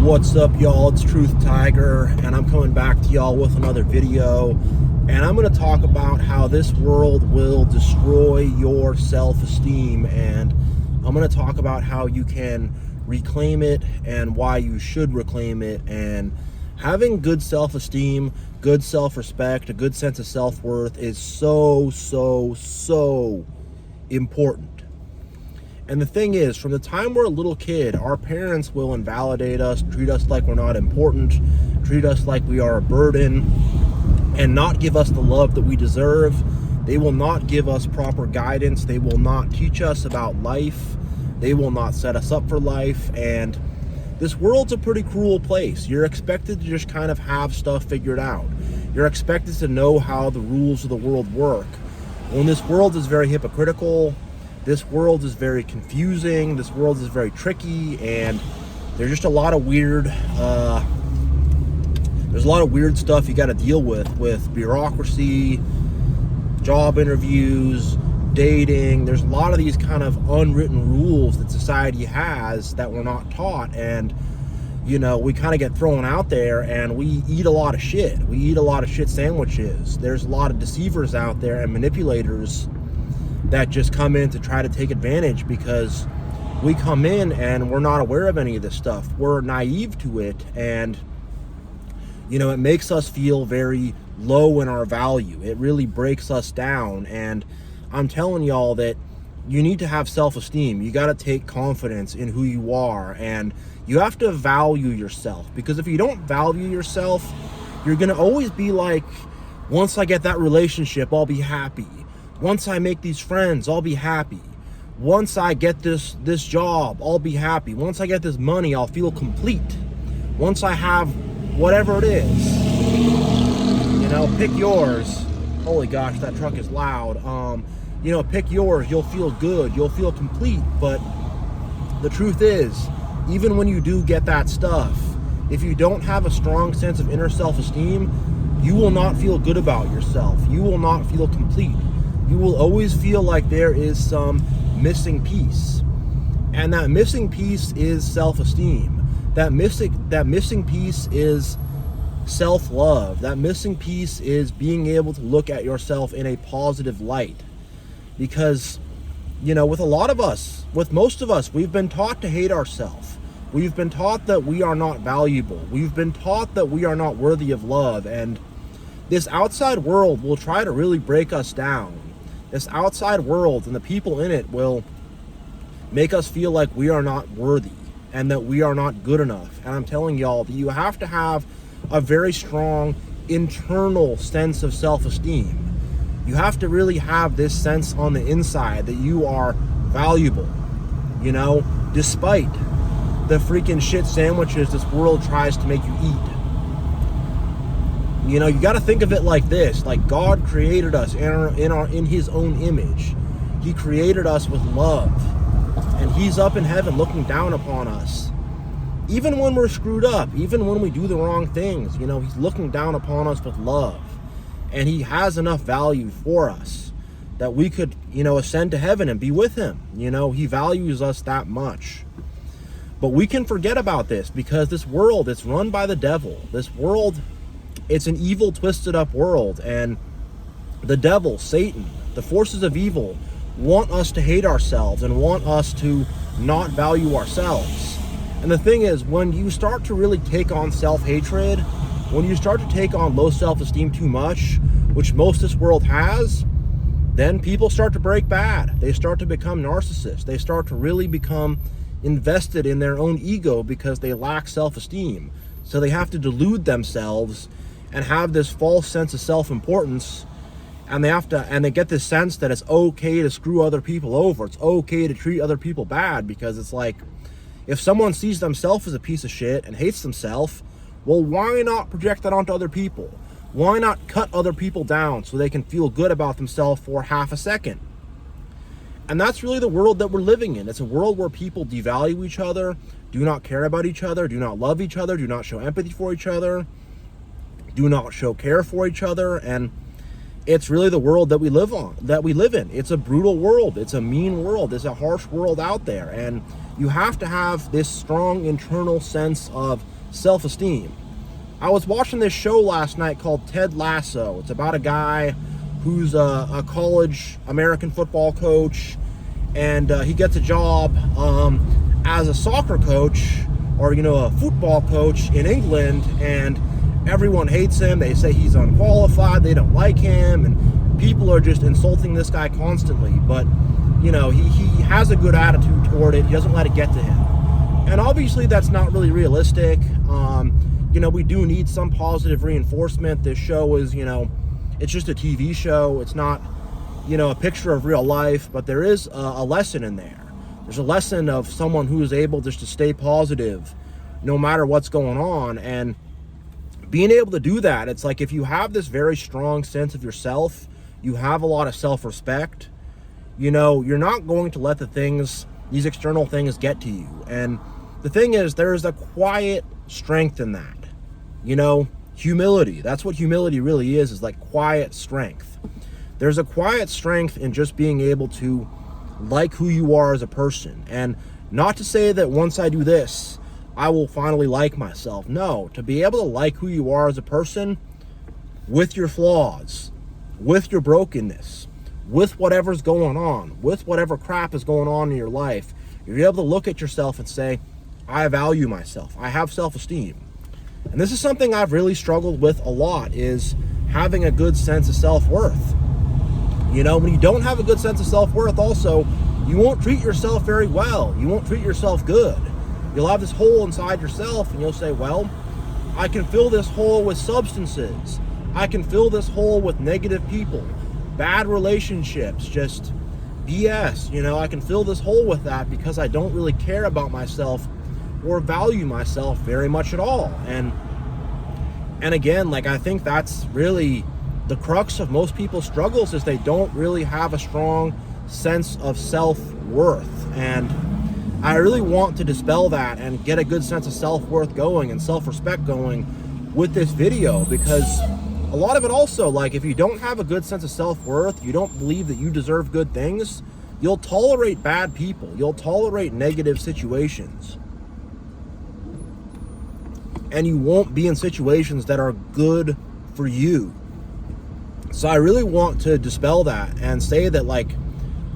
What's up, y'all? It's TruthTiger, and I'm coming back to y'all with another video. And I'm going to talk about how this world will destroy your self-esteem, and I'm going to talk about how you can reclaim it and why you should reclaim it. And having good self-esteem, good self-respect, a good sense of self-worth is so important. And the thing is, from the time we're a little kid, our parents will invalidate us, treat us like we're not important, treat us like we are a burden, and not give us the love that we deserve. They will not give us proper guidance. They will not teach us about life. They will not set us up for life. And this world's a pretty cruel place. You're expected to just kind of have stuff figured out. You're expected to know how the rules of the world work. When this world is very hypocritical, this world is very confusing, this world is very tricky, and there's just a lot of weird stuff you got to deal with bureaucracy, job interviews, dating. There's a lot of these kind of unwritten rules that society has that we're not taught, and you know, we kind of get thrown out there and we eat a lot of shit. We eat a lot of shit sandwiches. There's a lot of deceivers out there and manipulators that just come in to try to take advantage because we come in and we're not aware of any of this stuff. We're naive to it, and you know, it makes us feel very low in our value. It really breaks us down, and I'm telling y'all that you need to have self-esteem. You got to take confidence in who you are, and you have to value yourself, because if you don't value yourself, you're going to always be like, once I get that relationship, I'll be happy. Once I make these friends, I'll be happy. Once I get this job, I'll be happy. Once I get this money, I'll feel complete. Once I have whatever it is, you know, pick yours. Holy gosh, that truck is loud. You know, pick yours. You'll feel good. You'll feel complete. But the truth is, even when you do get that stuff, if you don't have a strong sense of inner self-esteem, you will not feel good about yourself. You will not feel complete. You will always feel like there is some missing piece. And that missing piece is self-esteem. That missing piece is self-love. That missing piece is being able to look at yourself in a positive light. Because, you know, with a lot of us, with most of us, we've been taught to hate ourselves. We've been taught that we are not valuable. We've been taught that we are not worthy of love. And this outside world will try to really break us down. This outside world and the people in it will make us feel like we are not worthy and that we are not good enough. And I'm telling y'all that you have to have a very strong internal sense of self-esteem. You have to really have this sense on the inside that you are valuable, you know, despite the freaking shit sandwiches this world tries to make you eat. You know, you got to think of it like this: like God created us in His own image. He created us with love, and He's up in heaven looking down upon us. Even when we're screwed up, even when we do the wrong things, you know, He's looking down upon us with love, and He has enough value for us that we could, you know, ascend to heaven and be with Him. You know, He values us that much. But we can forget about this because this world, it's run by the devil. This world, it's an evil, twisted up world, and the devil, Satan, the forces of evil want us to hate ourselves and want us to not value ourselves. And the thing is, when you start to really take on self-hatred, when you start to take on low self-esteem too much, which most of this world has, then people start to break bad. They start to become narcissists. They start to really become invested in their own ego because they lack self-esteem. So they have to delude themselves and have this false sense of self-importance, and they get this sense that it's okay to screw other people over. It's okay to treat other people bad, because it's like, if someone sees themselves as a piece of shit and hates themselves, well, why not project that onto other people? Why not cut other people down so they can feel good about themselves for half a second? And that's really the world that we're living in. It's a world where people devalue each other, do not care about each other, do not love each other, do not show empathy for each other, do not show care for each other. And it's really the world that we live in. It's a brutal world. It's a mean world. It's a harsh world out there. And you have to have this strong internal sense of self-esteem. I was watching this show last night called Ted Lasso. It's about a guy who's a college American football coach, and he gets a job as a soccer coach, or a football coach in England, and everyone hates him. They say he's unqualified, they don't like him, and people are just insulting this guy constantly. But he has a good attitude toward it. He doesn't let it get to him, and obviously that's not really realistic. We do need some positive reinforcement. This show is, it's just a TV show. It's not, a picture of real life, but there is a lesson in there. There's a lesson of someone who is able just to stay positive no matter what's going on. And being able to do that, it's like if you have this very strong sense of yourself, you have a lot of self-respect, you're not going to let these external things get to you. And the thing is, there's a quiet strength in that. Humility. That's what humility really is like quiet strength. There's a quiet strength in just being able to like who you are as a person. And not to say that once I do this, I will finally like myself. No, to be able to like who you are as a person with your flaws, with your brokenness, with whatever's going on, with whatever crap is going on in your life, you're able to look at yourself and say, I value myself. I have self-esteem. And this is something I've really struggled with a lot, is having a good sense of self-worth. When you don't have a good sense of self-worth also, you won't treat yourself very well. You won't treat yourself good. You'll have this hole inside yourself and you'll say, well, I can fill this hole with substances. I can fill this hole with negative people, bad relationships, just BS. I can fill this hole with that because I don't really care about myself or value myself very much at all. And again, I think that's really the crux of most people's struggles, is they don't really have a strong sense of self-worth. And I really want to dispel that and get a good sense of self-worth going and self-respect going with this video, because a lot of it also, if you don't have a good sense of self-worth, you don't believe that you deserve good things, you'll tolerate bad people, you'll tolerate negative situations, and you won't be in situations that are good for you. So I really want to dispel that and say that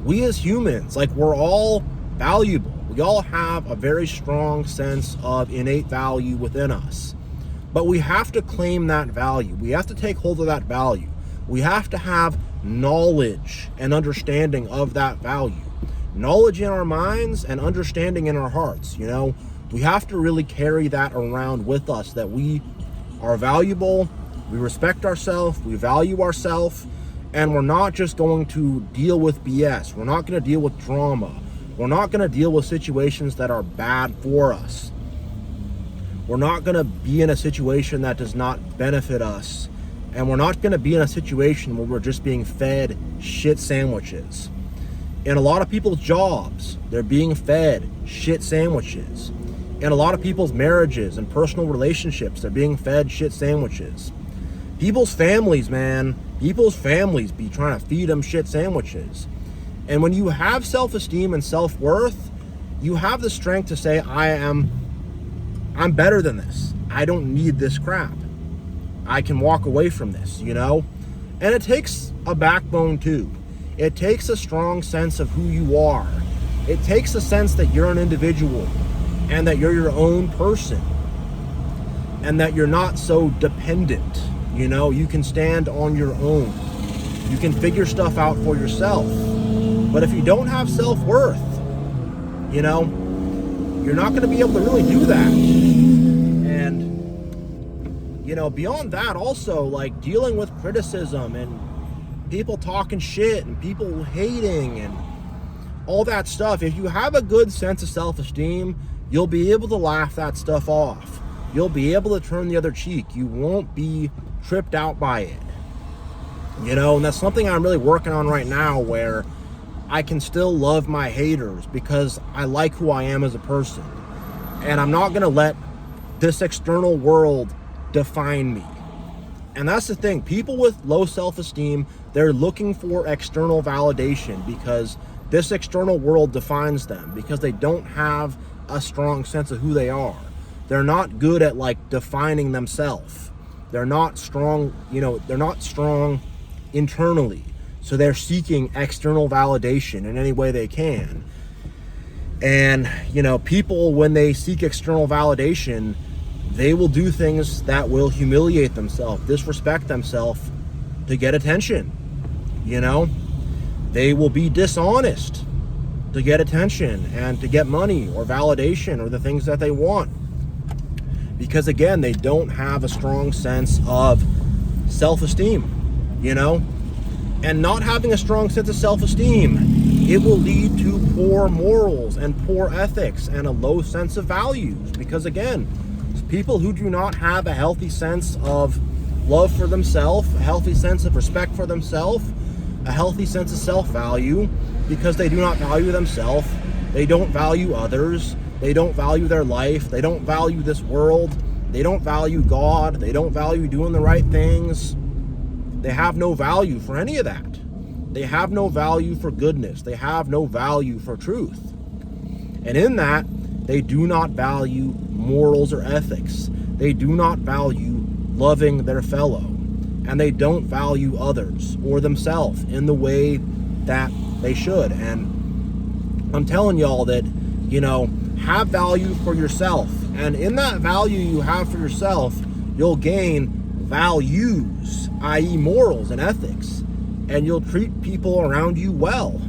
we as humans, we're all valuable. We all have a very strong sense of innate value within us, but we have to claim that value. We have to take hold of that value. We have to have knowledge and understanding of that value. Knowledge in our minds and understanding in our hearts. We have to really carry that around with us, that we are valuable, we respect ourselves, we value ourselves, and we're not just going to deal with BS. We're not going to deal with drama. We're not going to deal with situations that are bad for us. We're not going to be in a situation that does not benefit us. And we're not going to be in a situation where we're just being fed shit sandwiches. In a lot of people's jobs, they're being fed shit sandwiches. In a lot of people's marriages and personal relationships, they're being fed shit sandwiches. People's families, man, people's families be trying to feed them shit sandwiches. And when you have self-esteem and self-worth, you have the strength to say, I'm better than this. I don't need this crap. I can walk away from this, And it takes a backbone too. It takes a strong sense of who you are. It takes a sense that you're an individual and that you're your own person and that you're not so dependent. You can stand on your own. You can figure stuff out for yourself. But if you don't have self-worth, you're not going to be able to really do that. And, beyond that also, dealing with criticism and people talking shit and people hating and all that stuff. If you have a good sense of self-esteem, you'll be able to laugh that stuff off. You'll be able to turn the other cheek. You won't be tripped out by it. And that's something I'm really working on right now, where I can still love my haters because I like who I am as a person. And I'm not going to let this external world define me. And that's the thing. People with low self-esteem, they're looking for external validation because this external world defines them, because they don't have a strong sense of who they are. They're not good at like defining themselves. They're not strong, they're not strong internally. So they're seeking external validation in any way they can. And, people, when they seek external validation, they will do things that will humiliate themselves, disrespect themselves to get attention. They will be dishonest to get attention and to get money or validation or the things that they want. Because again, they don't have a strong sense of self-esteem, and not having a strong sense of self-esteem, it will lead to poor morals and poor ethics and a low sense of values. Because again, people who do not have a healthy sense of love for themselves, a healthy sense of respect for themselves, a healthy sense of self-value, because they do not value themselves, they don't value others, they don't value their life, they don't value this world, they don't value God, they don't value doing the right things. They have no value for any of that. They have no value for goodness. They have no value for truth. And in that, they do not value morals or ethics. They do not value loving their fellow. And they don't value others or themselves in the way that they should. And I'm telling y'all that, have value for yourself. And in that value you have for yourself, you'll gain values, i.e. morals and ethics. And you'll treat people around you well.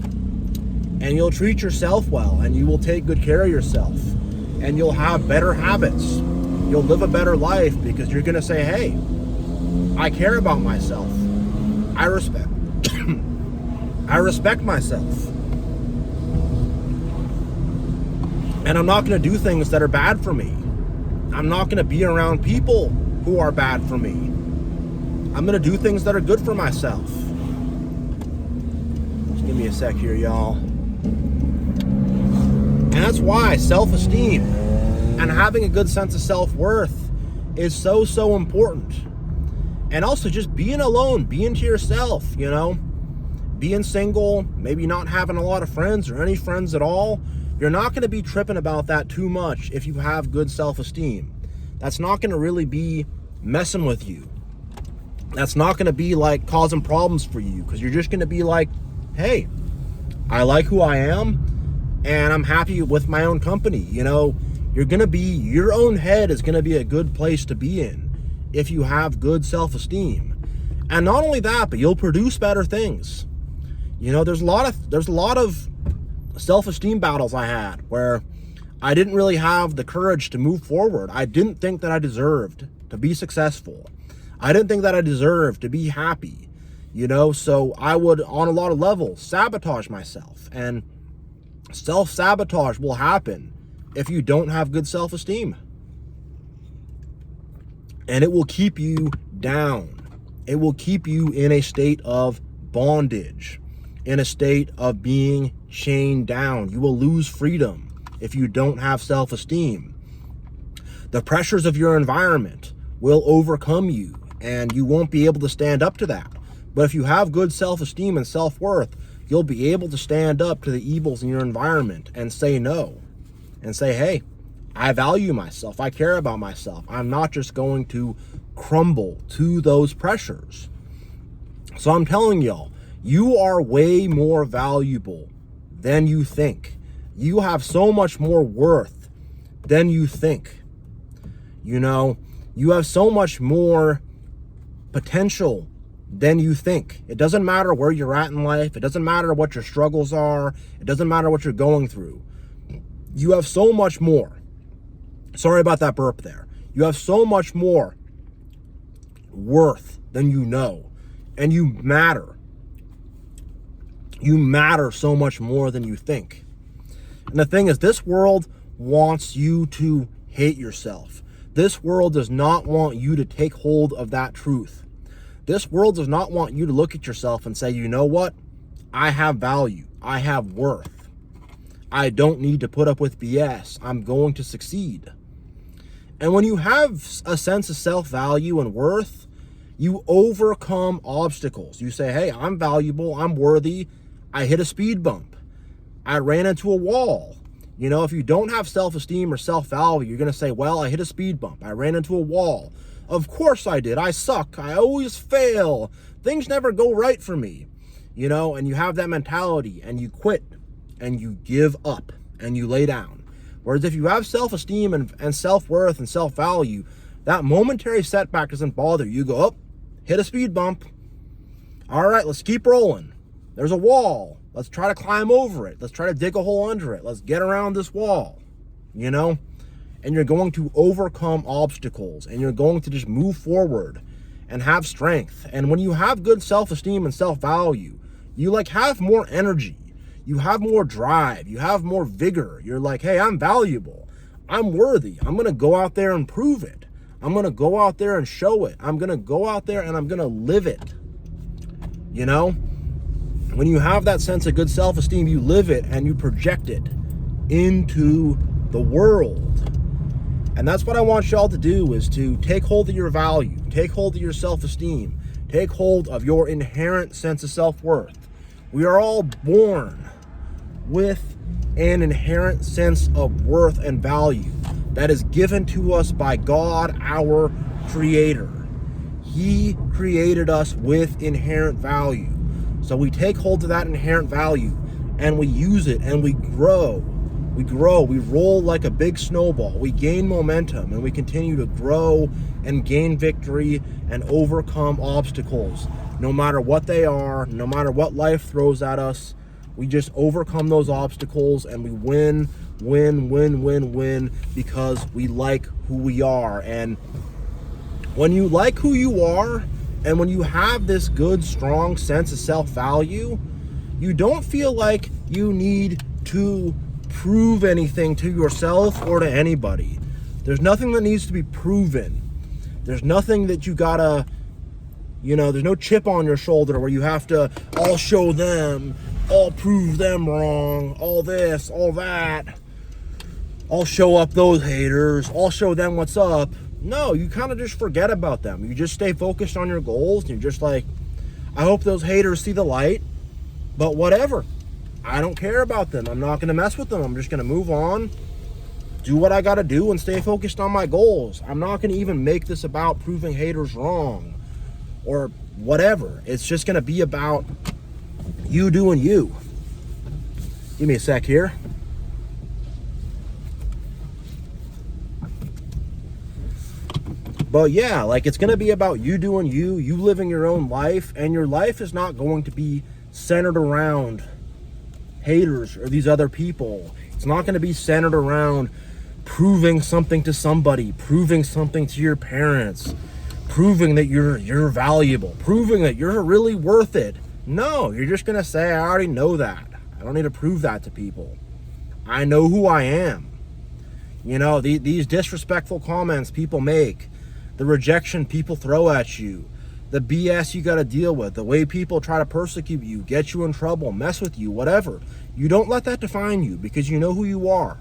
And you'll treat yourself well. And you will take good care of yourself. And you'll have better habits. You'll live a better life because you're going to say, hey, I care about myself. I respect myself. And I'm not going to do things that are bad for me. I'm not going to be around people who are bad for me. I'm going to do things that are good for myself. Just give me a sec here, y'all. And that's why self-esteem and having a good sense of self-worth is so important. And also just being alone, being to yourself, being single, maybe not having a lot of friends or any friends at all. You're not going to be tripping about that too much if you have good self-esteem. That's not going to really be messing with you. That's not going to be like causing problems for you, because you're just going to be like, hey, I like who I am and I'm happy with my own company. You're going to be, your own head is going to be a good place to be in if you have good self-esteem. And not only that, but you'll produce better things. There's a lot of self-esteem battles I had where I didn't really have the courage to move forward. I didn't think that I deserved to be successful. I didn't think that I deserved to be happy, so I would, on a lot of levels, sabotage myself. And self-sabotage will happen if you don't have good self-esteem. And it will keep you down. It will keep you in a state of bondage, in a state of being chained down. You will lose freedom if you don't have self-esteem. The pressures of your environment will overcome you, and you won't be able to stand up to that. But if you have good self-esteem and self-worth, you'll be able to stand up to the evils in your environment and say no. And say, hey, I value myself. I care about myself. I'm not just going to crumble to those pressures. So I'm telling y'all, you are way more valuable than you think. You have so much more worth than you think. You have so much more potential than you think. It doesn't matter where you're at in life. It doesn't matter what your struggles are. It doesn't matter what you're going through. You have so much more. Sorry about that burp there. You have so much more worth than you know. And you matter. You matter so much more than you think. And the thing is, this world wants you to hate yourself. This world does not want you to take hold of that truth. This world does not want you to look at yourself and say, you know what? I have value. I have worth. I don't need to put up with BS. I'm going to succeed. And when you have a sense of self-value and worth, you overcome obstacles. You say, hey, I'm valuable. I'm worthy. I hit a speed bump. I ran into a wall. You know, if you don't have self-esteem or self-value, you're going to say, well, I hit a speed bump. I ran into a wall. Of course I did. I suck. I always fail. Things never go right for me. You know, and you have that mentality and you quit and you give up and you lay down. Whereas if you have self-esteem and self-worth and self-value, that momentary setback doesn't bother you. You go, oh, hit a speed bump. All right, let's keep rolling. There's a wall. Let's try to climb over it. Let's try to dig a hole under it. Let's get around this wall, you know? And you're going to overcome obstacles and you're going to just move forward and have strength. And when you have good self-esteem and self-value, you like have more energy. You have more drive. You have more vigor. You're like, hey, I'm valuable. I'm worthy. I'm going to go out there and prove it. I'm going to go out there and show it. I'm going to go out there and I'm going to live it. You know, when you have that sense of good self-esteem, you live it and you project it into the world. And that's what I want y'all to do, is to take hold of your value, take hold of your self-esteem, take hold of your inherent sense of self-worth. We are all born with an inherent sense of worth and value that is given to us by God, our Creator. He created us with inherent value. So we take hold of that inherent value and we use it and we grow. We grow, we roll like a big snowball. We gain momentum and we continue to grow and gain victory and overcome obstacles. No matter what they are, no matter what life throws at us, we just overcome those obstacles and we win because we like who we are. And when you like who you are and when you have this good, strong sense of self-value, you don't feel like you need to prove anything to yourself or to anybody. There's nothing that needs to be proven. There's nothing that you gotta, you know, there's no chip on your shoulder where you have to all show them, all prove them wrong, all this, all that. I'll show up those haters, I'll show them what's up. No, you kind of just forget about them. You just stay focused on your goals and you're just like, I hope those haters see the light, but whatever. I don't care about them. I'm not going to mess with them. I'm just going to move on, do what I got to do, and stay focused on my goals. I'm not going to even make this about proving haters wrong or whatever. It's just going to be about you doing you. Give me a sec here. But yeah, like it's going to be about you doing you, you living your own life, and your life is not going to be centered around haters or these other people. It's not going to be centered around proving something to somebody, proving something to your parents, proving that you're valuable, proving that you're really worth it. No, you're just going to say, I already know that. I don't need to prove that to people. I know who I am. You know, these disrespectful comments people make, the rejection people throw at you, the BS you got to deal with, the way people try to persecute you, get you in trouble, mess with you, whatever. You don't let that define you because you know who you are.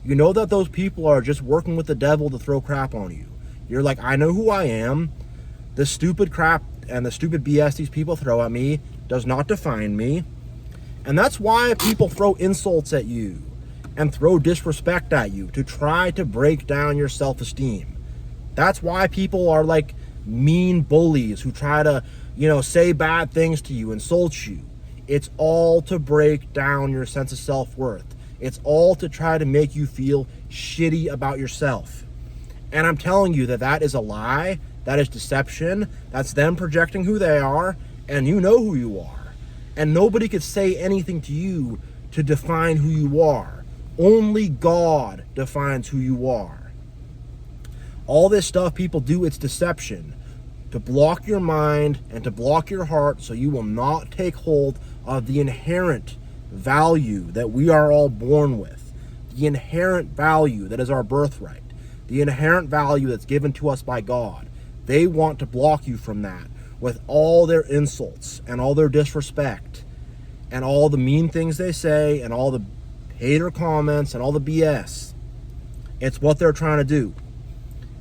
You know that those people are just working with the devil to throw crap on you. You're like, I know who I am. The stupid crap and the stupid BS these people throw at me does not define me. And that's why people throw insults at you and throw disrespect at you, to try to break down your self-esteem. That's why people are like mean bullies who try to, you know, say bad things to you, insult you. It's all to break down your sense of self-worth. It's all to try to make you feel shitty about yourself. And I'm telling you that is a lie. That is deception. That's them projecting who they are, and you know who you are. And nobody could say anything to you to define who you are. Only God defines who you are. All this stuff people do, it's deception, to block your mind and to block your heart so you will not take hold of the inherent value that we are all born with, the inherent value that is our birthright, the inherent value that's given to us by God. They want to block you from that with all their insults and all their disrespect and all the mean things they say and all the hater comments and all the BS. It's what they're trying to do.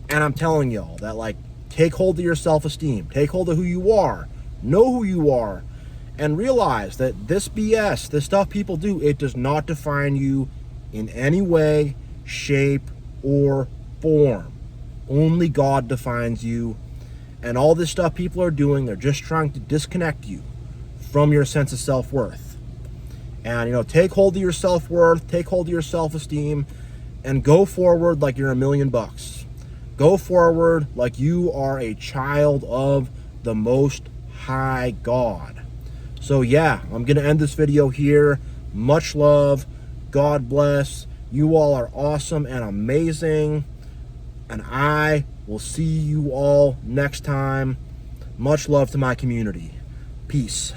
And I'm telling y'all that, like, take hold of your self-esteem, take hold of who you are, know who you are, and realize that this BS, this stuff people do, it does not define you in any way, shape, or form. Only God defines you. And all this stuff people are doing, they're just trying to disconnect you from your sense of self-worth. And, you know, take hold of your self-worth, take hold of your self-esteem, and go forward like you're $1,000,000. Go forward like you are a child of the Most High God. So yeah, I'm going to end this video here. Much love. God bless. You all are awesome and amazing. And I will see you all next time. Much love to my community. Peace.